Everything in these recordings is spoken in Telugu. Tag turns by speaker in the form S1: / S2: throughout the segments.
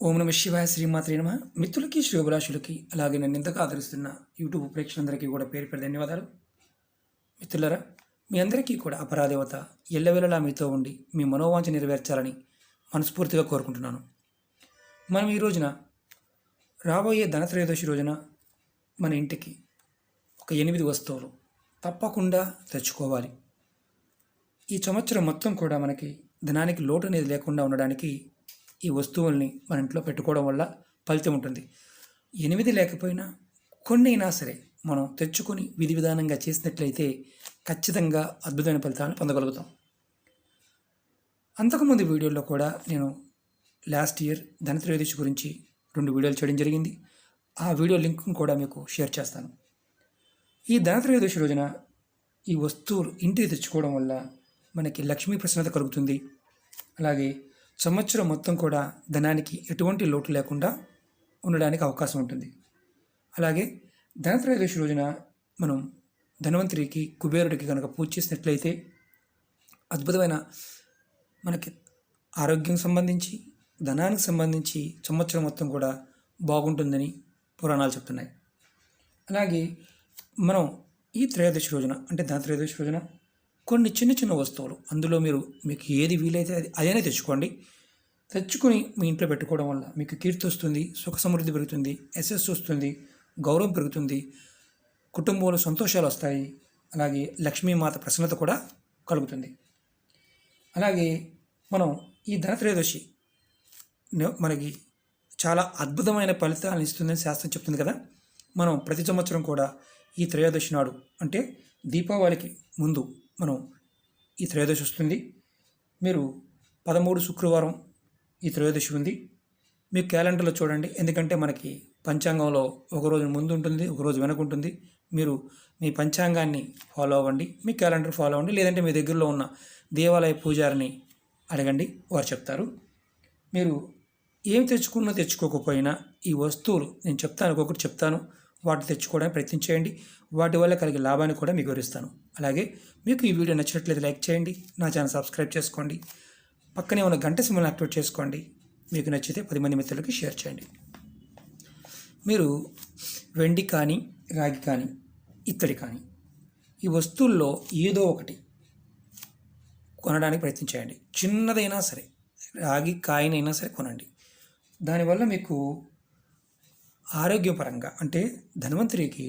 S1: ఓం నమ శివాయ శ్రీమాత్రే నమ. మిత్రులకి శ్రేయోభిలాషులకి అలాగే నన్ను ఇంతగా ఆదరిస్తున్న యూట్యూబ్ ప్రేక్షకులందరికీ కూడా పేరు పేరు ధన్యవాదాలు. మిత్రులరా, మీ అందరికీ కూడా అపరాదేవత ఎల్లవేళలా మీతో ఉండి మీ మనోవాంఛ నెరవేర్చాలని మనస్ఫూర్తిగా కోరుకుంటున్నాను. మనం ఈ రోజున రాబోయే ధనత్రయోదశి రోజున మన ఇంటికి ఒక 8 వస్తువులు తప్పకుండా తెచ్చుకోవాలి. ఈ సంవత్సరం మొత్తం కూడా మనకి ధనానికి లోటు అనేది లేకుండా ఉండడానికి ఈ వస్తువుల్ని మన ఇంట్లో పెట్టుకోవడం వల్ల ఫలితం ఉంటుంది. 8 లేకపోయినా కొన్ని అయినా సరే మనం తెచ్చుకొని విధి విధానంగా చేసినట్లయితే ఖచ్చితంగా అద్భుతమైన ఫలితాలను పొందగలుగుతాం. అంతకుముందు వీడియోలో కూడా నేను లాస్ట్ ఇయర్ ధనత్రయోదశి గురించి 2 వీడియోలు చేయడం జరిగింది. ఆ వీడియో లింక్ కూడా మీకు షేర్ చేస్తాను. ఈ ధనత్రయోదశి రోజున ఈ వస్తువులు ఇంటికి తెచ్చుకోవడం వల్ల మనకి లక్ష్మీ ప్రసన్నత కలుగుతుంది. అలాగే సంవత్సరం మొత్తం కూడా ధనానికి ఎటువంటి లోటు లేకుండా ఉండడానికి అవకాశం ఉంటుంది. అలాగే ధనత్రయోదశి రోజున మనం ధన్వంతరికి, కుబేరుడికి కనుక పూజ చేసినట్లయితే అద్భుతమైన మనకి ఆరోగ్యం సంబంధించి, ధనానికి సంబంధించి సంవత్సరం మొత్తం కూడా బాగుంటుందని పురాణాలు చెప్తున్నాయి. అలాగే మనం ఈ త్రయోదశి రోజున అంటే ధనత్రయోదశి రోజున కొన్ని చిన్న చిన్న వస్తువులు, అందులో మీకు ఏది వీలైతే అదైనా తెచ్చుకొని మీ ఇంట్లో పెట్టుకోవడం వల్ల మీకు కీర్తి వస్తుంది, సుఖ సమృద్ధి పెరుగుతుంది, యశస్సు వస్తుంది, గౌరవం పెరుగుతుంది, కుటుంబంలో సంతోషాలు వస్తాయి. అలాగే లక్ష్మీమాత ప్రసన్నత కూడా కలుగుతుంది. అలాగే మనం ఈ ధనత్రయోదశి మనకి చాలా అద్భుతమైన ఫలితాలను ఇస్తుందని శాస్త్రం చెప్తుంది కదా. మనం ప్రతి సంవత్సరం కూడా ఈ త్రయోదశి నాడు అంటే దీపావళికి ముందు మనం ఈ త్రయోదశి వస్తుంది. మీరు 13 శుక్రవారం ఈ త్రయోదశి ఉంది. మీ క్యాలెండర్లో చూడండి, ఎందుకంటే మనకి పంచాంగంలో ఒకరోజు ముందు ఉంటుంది, ఒకరోజు వెనక ఉంటుంది. మీరు మీ పంచాంగాన్ని ఫాలో అవ్వండి, మీ క్యాలెండర్ ఫాలో అవ్వండి. లేదంటే మీ దగ్గరలో ఉన్న దేవాలయ పూజారిని అడగండి, వారు చెప్తారు. మీరు ఏం తెచ్చుకోకపోయినా ఈ వస్తువులు నేను చెప్తాను, ఒక్కొక్కటి చెప్తాను, వాటిని తెచ్చుకోవడానికి ప్రయత్నం చేయండి. వాటి వల్ల కలిగే లాభాన్ని కూడా మీకు వివరిస్తాను. అలాగే మీకు ఈ వీడియో నచ్చినట్లయితే లైక్ చేయండి, నా ఛానల్ సబ్స్క్రైబ్ చేసుకోండి, పక్కనే ఉన్న గంట సింబల్ని యాక్టివేట్ చేసుకోండి. మీకు నచ్చితే 10 మంది మిత్రులకి షేర్ చేయండి. మీరు వెండి కానీ, రాగి కానీ, ఇత్తడి కానీ ఈ వస్తువుల్లో ఏదో ఒకటి కొనడానికి ప్రయత్నం చేయండి. చిన్నదైనా సరే, రాగి కాయినైనా సరే కొనండి. దానివల్ల మీకు ఆరోగ్యపరంగా అంటే ధన్వంతరికి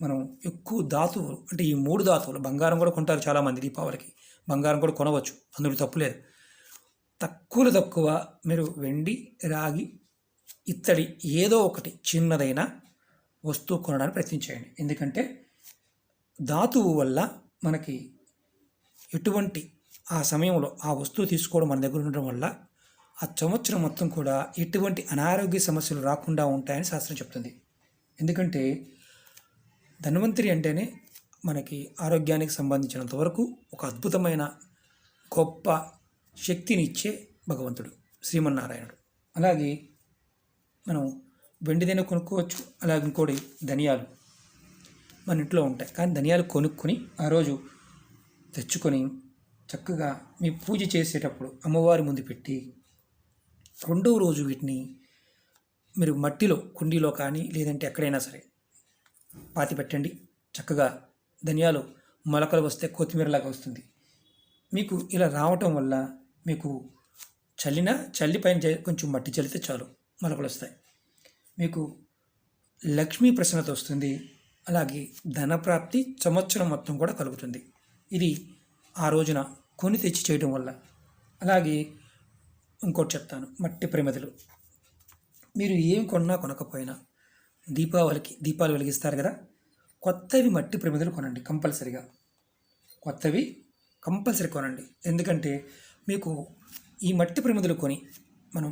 S1: మనం ఎక్కువ ధాతువులు అంటే ఈ 3 ధాతువులు, బంగారం కూడా కొంటారు చాలామంది దీపావళికి, బంగారం కూడా కొనవచ్చు, అందులో తప్పులేదు. తక్కువ మీరు వెండి, రాగి, ఇత్తడి ఏదో ఒకటి చిన్నదైనా వస్తువు కొనడానికి ప్రయత్నించేయండి. ఎందుకంటే ధాతువు వల్ల మనకి ఎటువంటి ఆ సమయంలో ఆ వస్తువు తీసుకోవడం మన దగ్గర ఉండడం వల్ల ఆ సంవత్సరం మొత్తం కూడా ఎటువంటి అనారోగ్య సమస్యలు రాకుండా ఉంటాయని శాస్త్రం చెప్తుంది. ఎందుకంటే ధన్వంతరి అంటేనే మనకి ఆరోగ్యానికి సంబంధించినంత వరకు ఒక అద్భుతమైన గొప్ప శక్తిని ఇచ్చే భగవంతుడు శ్రీమన్నారాయణుడు. అలాగే మనం వెండిదైనా కొనుక్కోవచ్చు. అలాగే ఇంకోటి ధనియాలు మన ఇంట్లో ఉంటాయి, కానీ ధనియాలు కొనుక్కొని ఆ రోజు తెచ్చుకొని చక్కగా మీ పూజ చేసేటప్పుడు అమ్మవారి ముందు పెట్టి 2వ రోజు వీటిని మీరు మట్టిలో, కుండీలో కానీ లేదంటే ఎక్కడైనా సరే పాతి పెట్టండి. చక్కగా ధనియాలు మొలకలు వస్తే కొత్తిమీరలాగా వస్తుంది. మీకు ఇలా రావటం వల్ల మీకు చల్లి పైన కొంచెం మట్టి చల్లితే చాలు మొలకలు వస్తాయి. మీకు లక్ష్మీ ప్రసన్నత వస్తుంది. అలాగే ధనప్రాప్తి సంవత్సరం మొత్తం కూడా కలుగుతుంది. ఇది ఆ రోజున కొని తెచ్చి చేయడం వల్ల. అలాగే ఇంకోటి చెప్తాను, మట్టి ప్రమిదలు. మీరు ఏం కొనకపోయినా దీపావళికి దీపాలు వెలిగిస్తారు కదా, కొత్తవి మట్టి ప్రమిదలు కొనండి. కొత్తవి కంపల్సరీ కొనండి. ఎందుకంటే మీకు ఈ మట్టి ప్రమిదలు కొని మనం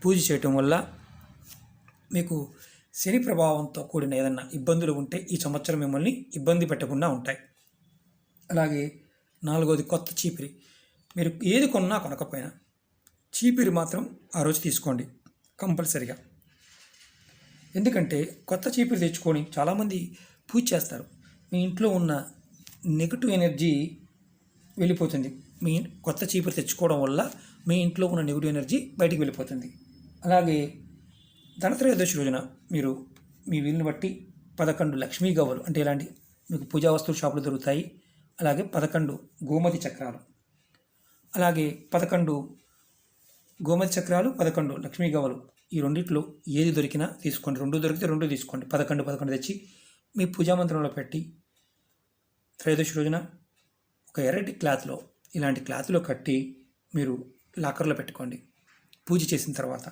S1: పూజ చేయటం వల్ల మీకు శని ప్రభావంతో కూడిన ఏదన్నా ఇబ్బందులు ఉంటే ఈ సంవత్సరం మిమ్మల్ని ఇబ్బంది పెట్టకుండా ఉంటాయి. అలాగే 4వది కొత్త చీపిరి. మీరు ఏది కొనకపోయినా చీపిరి మాత్రం ఆ రోజు తీసుకోండి కంపల్సరిగా. ఎందుకంటే కొత్త చీపిరి తెచ్చుకొని చాలామంది పూజ చేస్తారు, మీ ఇంట్లో ఉన్న నెగిటివ్ ఎనర్జీ వెళ్ళిపోతుంది. మీ కొత్త చీపురు తెచ్చుకోవడం వల్ల మీ ఇంట్లో ఉన్న నెగిటివ్ ఎనర్జీ బయటికి వెళ్ళిపోతుంది. అలాగే ధనత్రయోదశి రోజున మీరు మీ వీలుని బట్టి 11 లక్ష్మీ గవ్వలు అంటే ఇలాంటి మీకు పూజా వస్తువుల షాపులు దొరుకుతాయి. అలాగే 11 గోమతి చక్రాలు, అలాగే 11 గోమతి చక్రాలు, 11 లక్ష్మీ గవ్వలు, ఈ రెండిట్లో ఏది దొరికినా తీసుకోండి. 2 దొరికితే 2 తీసుకోండి. 11 తెచ్చి మీ పూజా మందిరంలో పెట్టి త్రయోదశి రోజున ఒక ఎర్రటి క్లాత్లో, ఇలాంటి క్లాత్లో కట్టి మీరు లాకర్లో పెట్టుకోండి. పూజ చేసిన తర్వాత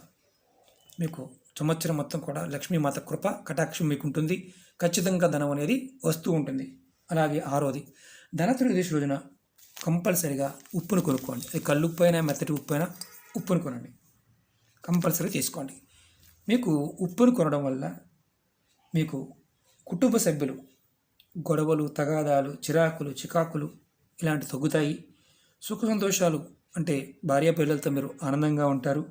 S1: మీకు సంవత్సరం మొత్తం కూడా లక్ష్మీమాత కృప కటాక్షం మీకు ఉంటుంది. ఖచ్చితంగా ధనం అనేది వస్తూ ఉంటుంది. అలాగే ఆరోది ధనత్రయోదశి రోజున కంపల్సరిగా ఉప్పును కొనుక్కోండి. అది కల్లుప్పు అయినా మెత్తటి ఉప్పు అయినా ఉప్పును కొనండి, కంపల్సరీ తీసుకోండి. మీకు ఉప్పును కొనడం వల్ల మీకు కుటుంబ సభ్యులు గొడవలు, తగాదాలు, చికాకులు ఇలాంటి తగ్గుతాయి. సుఖ సంతోషాలు అంటే భార్య పిల్లలతో మీరు ఆనందంగా ఉంటారు.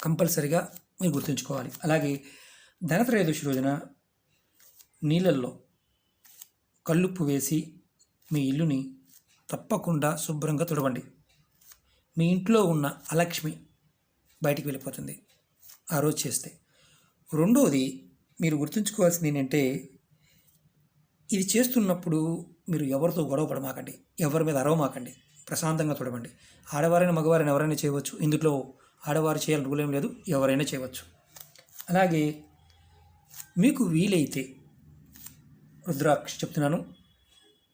S1: కంపల్సరిగా మీరు గుర్తుంచుకోవాలి. అలాగే ధనత్రయోదశి రోజున నీళ్ళల్లో కల్లుప్పు వేసి మీ ఇల్లుని తప్పకుండా శుభ్రంగా తుడవండి. మీ ఇంట్లో ఉన్న అలక్ష్మి బయటికి వెళ్ళిపోతుంది ఆ రోజు చేస్తే. రెండోది మీరు గుర్తుంచుకోవాల్సింది ఏంటంటే, ఇది చేస్తున్నప్పుడు మీరు ఎవరితో గొడవ పడమాకండి, ఎవరి మీద అరవమాకండి, ప్రశాంతంగా తుడవండి. ఆడవారైనా మగవారైనా ఎవరైనా చేయవచ్చు. ఇందులో ఆడవారు చేయాలని రూల్ ఏం లేదు, ఎవరైనా చేయవచ్చు. అలాగే మీకు వీలైతే రుద్రాక్ష చెప్తున్నాను,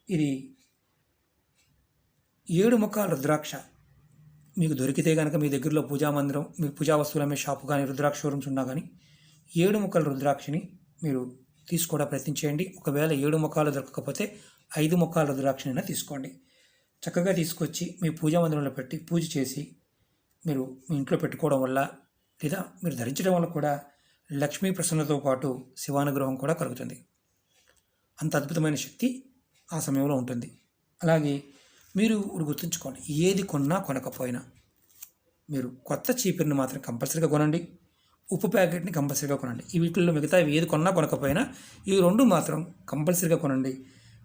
S1: ఇది 7 ముఖాల రుద్రాక్ష మీకు దొరికితే కనుక మీ దగ్గరలో పూజా మందిరం, మీ పూజా వస్తువులు అమ్మే షాపు కానీ రుద్రాక్ష షోరూమ్స్ ఉన్నా కానీ 7 ముఖాల రుద్రాక్షని మీరు తీసుకోవడం ప్రయత్నం చేయండి. ఒకవేళ 7 ముఖాలు దొరకకపోతే 5 ముఖాల రుద్రాక్షనైనా తీసుకోండి. చక్కగా తీసుకొచ్చి మీ పూజా మందిరంలో పెట్టి పూజ చేసి మీరు మీ ఇంట్లో పెట్టుకోవడం వల్ల, లేదా మీరు ధరించడం వల్ల కూడా లక్ష్మీ ప్రసన్నతో పాటు శివానుగ్రహం కూడా కలుగుతుంది. అంత అద్భుతమైన శక్తి ఆ సమయంలో ఉంటుంది. అలాగే మీరు గుర్తుంచుకోండి, ఏది కొన్నా కొనకపోయినా మీరు కొత్త చీపిరిని మాత్రం కంపల్సరీగా కొనండి, ఉప్పు ప్యాకెట్ని కంపల్సరీగా కొనండి. ఈ వీటిల్లో మిగతా ఏది కొన్నా కొనకపోయినా ఈ 2 మాత్రం కంపల్సరీగా కొనండి.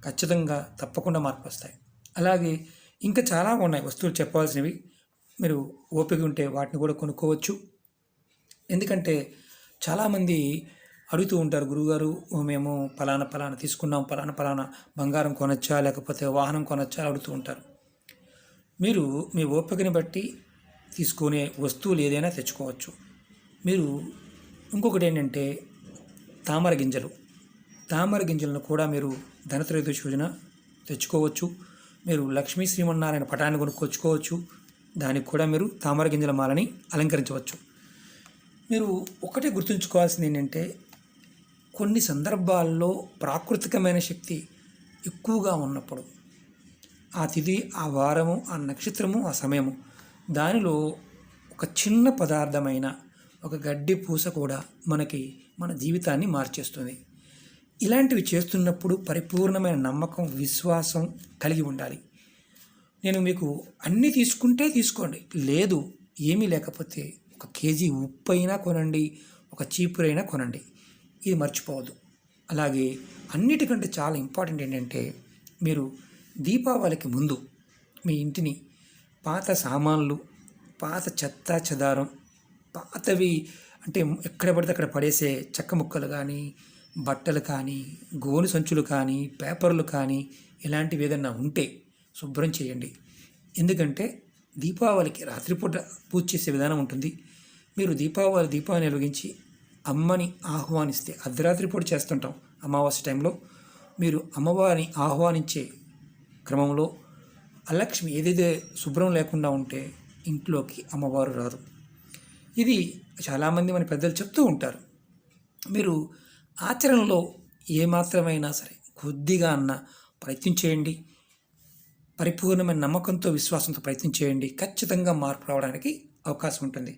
S1: ఖచ్చితంగా తప్పకుండా మార్పు వస్తాయి. అలాగే ఇంకా చాలా ఉన్నాయి వస్తువులు చెప్పాల్సినవి. మీరు ఓపిక ఉంటే వాటిని కూడా కొనుక్కోవచ్చు. ఎందుకంటే చాలామంది అడుగుతూ ఉంటారు, గురువుగారు మేము పలానా తీసుకున్నాం, పలానా బంగారం కొనొచ్చా లేకపోతే వాహనం కొనొచ్చా అడుగుతూ ఉంటారు. మీరు మీ ఓపికని బట్టి తీసుకునే వస్తువులు ఏదైనా తెచ్చుకోవచ్చు. మీరు ఇంకొకటి ఏంటంటే తామర గింజలను కూడా మీరు ధనత్రయోదశి రోజున తెచ్చుకోవచ్చు. మీరు లక్ష్మీ శ్రీమన్నారాయణ పటాన్ని కొనుక్కొచ్చుకోవచ్చు. దానికి కూడా మీరు తామర గింజల మాలని అలంకరించవచ్చు. మీరు ఒకటే గుర్తుంచుకోవాల్సింది ఏంటంటే, కొన్ని సందర్భాల్లో ప్రాకృతికమైన శక్తి ఎక్కువగా ఉన్నప్పుడు ఆ తిథి, ఆ వారము, ఆ నక్షత్రము, ఆ సమయము, దానిలో ఒక చిన్న పదార్థమైన ఒక గడ్డి పూస కూడా మన జీవితాన్ని మార్చేస్తుంది. ఇలాంటివి చేస్తున్నప్పుడు పరిపూర్ణమైన నమ్మకం, విశ్వాసం కలిగి ఉండాలి. నేను మీకు అన్నీ తీసుకుంటే తీసుకోండి, లేదు ఏమీ లేకపోతే 1 కేజీ ఉప్పు అయినా కొనండి, ఒక చీపురైనా కొనండి, ఇది మర్చిపోవద్దు. అలాగే అన్నిటికంటే చాలా ఇంపార్టెంట్ ఏంటంటే, మీరు దీపావళికి ముందు మీ ఇంటిని పాత సామాన్లు, పాత చెత్త చెదారం, పాతవి అంటే ఎక్కడ పడితే అక్కడ పడేసే చెక్క ముక్కలు కానీ, బట్టలు కానీ, గోను సంచులు కానీ, పేపర్లు కానీ ఇలాంటివి ఏదైనా ఉంటే శుభ్రం చేయండి. ఎందుకంటే దీపావళికి రాత్రిపూట పూజ చేసే విధానం ఉంటుంది. మీరు దీపాన్ని వెలిగించి అమ్మని ఆహ్వానిస్తే, అర్ధరాత్రి పూట చేస్తుంటాం అమావాస్య టైంలో, మీరు అమ్మవారిని ఆహ్వానించే క్రమంలో అలక్ష్మి ఏదైతే శుభ్రం లేకుండా ఉంటే ఇంట్లోకి అమ్మవారు రాదు. ఇది చాలామంది మన పెద్దలు చెప్తూ ఉంటారు. మీరు ఆచరణలో ఏమాత్రమైనా సరే కొద్దిగా అన్న ప్రయత్నం చేయండి. పరిపూర్ణమైన నమ్మకంతో, విశ్వాసంతో ప్రయత్నం చేయండి. ఖచ్చితంగా మార్పు రావడానికి అవకాశం ఉంటుంది.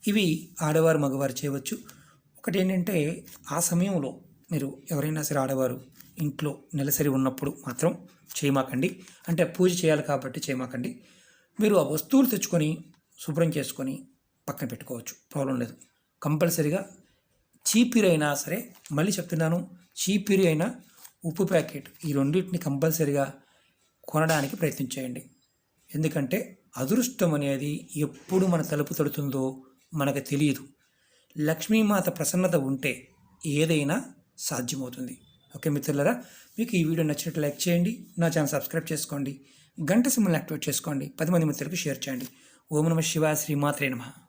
S1: ఇవి ఆడవారు మగవారు చేయవచ్చు. ఒకటి ఏంటంటే, ఆ సమయంలో మీరు ఎవరైనా సరే ఆడవారు ఇంట్లో నెలసరి ఉన్నప్పుడు మాత్రం చేయమాకండి. అంటే పూజ చేయాలి కాబట్టి చేయమాకండి. మీరు ఆ వస్తువులు తెచ్చుకొని శుభ్రం చేసుకొని పక్కన పెట్టుకోవచ్చు, ప్రాబ్లం లేదు. కంపల్సరీగా చీపిరి అయినా సరే, మళ్ళీ చెప్తున్నాను, చీపిరి అయినా ఉప్పు ప్యాకెట్, ఈ రెండింటిని కంపల్సరీగా కొనడానికి ప్రయత్నం చేయండి. ఎందుకంటే అదృష్టం అనేది ఎప్పుడు మన తలుపు తడుతుందో మనకు తెలియదు. లక్ష్మీమాత ప్రసన్నత ఉంటే ఏదైనా సాధ్యమవుతుంది. ఓకే మిత్రులారా, మీకు ఈ వీడియో నచ్చినట్లు లైక్ చేయండి, నా ఛానల్ సబ్స్క్రైబ్ చేసుకోండి, గంట సింబల్ని యాక్టివేట్ చేసుకోండి, 10 మంది మిత్రులకు షేర్ చేయండి. ఓం నమః శివాయ, శ్రీమాత్రే నమః.